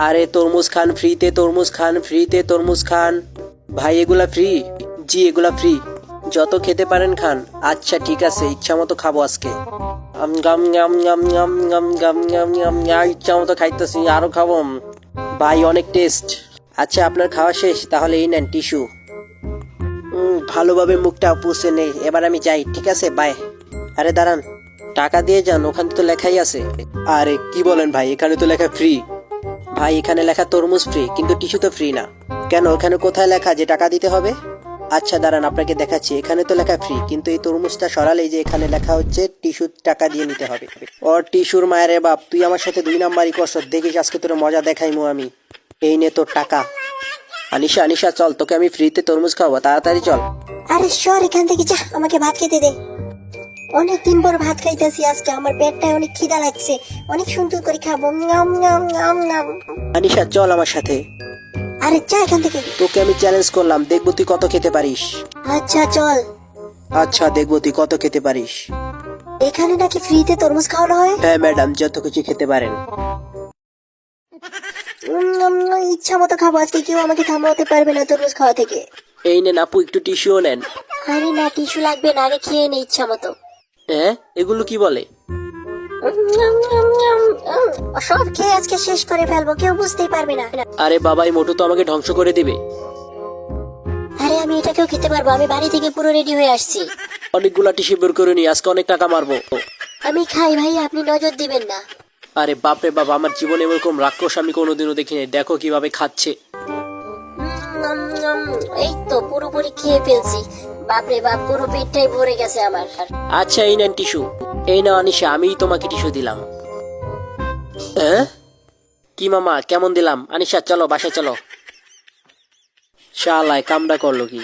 আরে তরমুজ খান ফ্রিতে, তরমুজ খান ফ্রিতে, তরমুজ খান। ভাই এগুলা ফ্রি? জি এগুলা ফ্রি, যত খেতে পারেন খান। আচ্ছা ঠিক আছে, ইচ্ছা মতো খাবো আজকে। গাম গাম গাম গাম গাম গাম গাম গাম, ইচ্ছা মতো খাইতেছি, আরো খাবো। ভাই অনেক টেস্ট। আচ্ছা আপনার খাওয়া শেষ, তাহলে এই নেন টিস্যু। ভালোভাবে মুখটা পুষে নেই, এবার আমি যাই, ঠিক আছে বাই। আরে দাঁড়ান, টাকা দিয়ে যান, ওখানে তো লেখাই আছে। আরে কি বলেন ভাই, এখানে তো লেখা ফ্রি। ভাই এখানে লেখা তরমুজ ফ্রি, কিন্তু টিস্যু তো ফ্রি না। কেন, ওখানে কোথায় লেখা যে টাকা দিতে হবে? আচ্ছা দাঁড়ান আপনাকে দেখাচ্ছি, এখানে তো লেখা ফ্রি, কিন্তু এই তরমুজটা সরালেই যে এখানে লেখা হচ্ছে টিস্যু টাকা দিয়ে নিতে হবে। ওর টিস্যুর মায়ের বাপ, তুই আমার সাথে 2 নাম্বারই করছ, দেখিস আজকে তোর মজা দেখাইমু আমি। এই নে তোর টাকা। আনিশা আনিশা চল, তোকে আমি ফ্রিতে তরমুজ খাওয়াবো, তাড়াতাড়ি চল। আরে সর এখান থেকে, যা, আমাকে ভাত খেতে দে। অনেকদিন পর ভাত খাইতেছি আজকে, আমার পেটটায় অনেক খিদা লাগছে, অনেক সুন্দর করে খাবো। নাম নাম নাম নাম। আনিশা চল আমার সাথে, আরে যা এখান থেকে। তোকে আমি চ্যালেঞ্জ করলাম, দেখবো তুই কত খেতে পারিস। আচ্ছা চল। আচ্ছা দেখবো তুই কত খেতে পারিস। এখানে নাকি ফ্রিতে তরমুজ খাওয়ানো হয়? হ্যাঁ ম্যাডাম, যত কিছু খেতে পারেন। ইচ্ছা মতো খাবো আজকে, কেউ আমাকে থামাতে পারবে না তরমুজ খাওয়া থেকে। এই নেন আপু, একটু টিস্যুও নেন। আরে না, টিস্যু লাগবে না, আগে খেয়ে নে ইচ্ছা মতো। হ্যাঁ এগুলো কি বলে? সব খেয়ে আজকে শেষ করে ফেলবো, কেউ বুঝতেই পারবে না। আরে বাবা, এই মোটু তো আমাকে ধ্বংস করে দিবে। আরে আমি এটাকেও খেতে পারবো, আমি বাড়ি থেকে পুরো রেডি হয়ে আসছি। অনেকগুলা টিস্যু বের করে নি, আজকে অনেক টাকা মারবো। আমি খাই ভাই, আপনি নজর দিবেন না। আরে বাপরে বাবা, আমার জীবনে এরকম রাক্ষস আমি কোনোদিনও দেখিনি, দেখো কিভাবে খাচ্ছে। এই তো পুরোপুরি খেয়ে ফেলছি, বাপরে বাপ, পুরো পেটটাই ভরে গেছে আমার। আচ্ছা এই নেন টিস্যু। এই না আনিশা, আমিই তোমাকে টিস্যু দিলাম। হ্যাঁ কি মামা, কেমন দিলাম? আনিশা চলো বাসায় চলো। শালায় কামড়া করলো কি?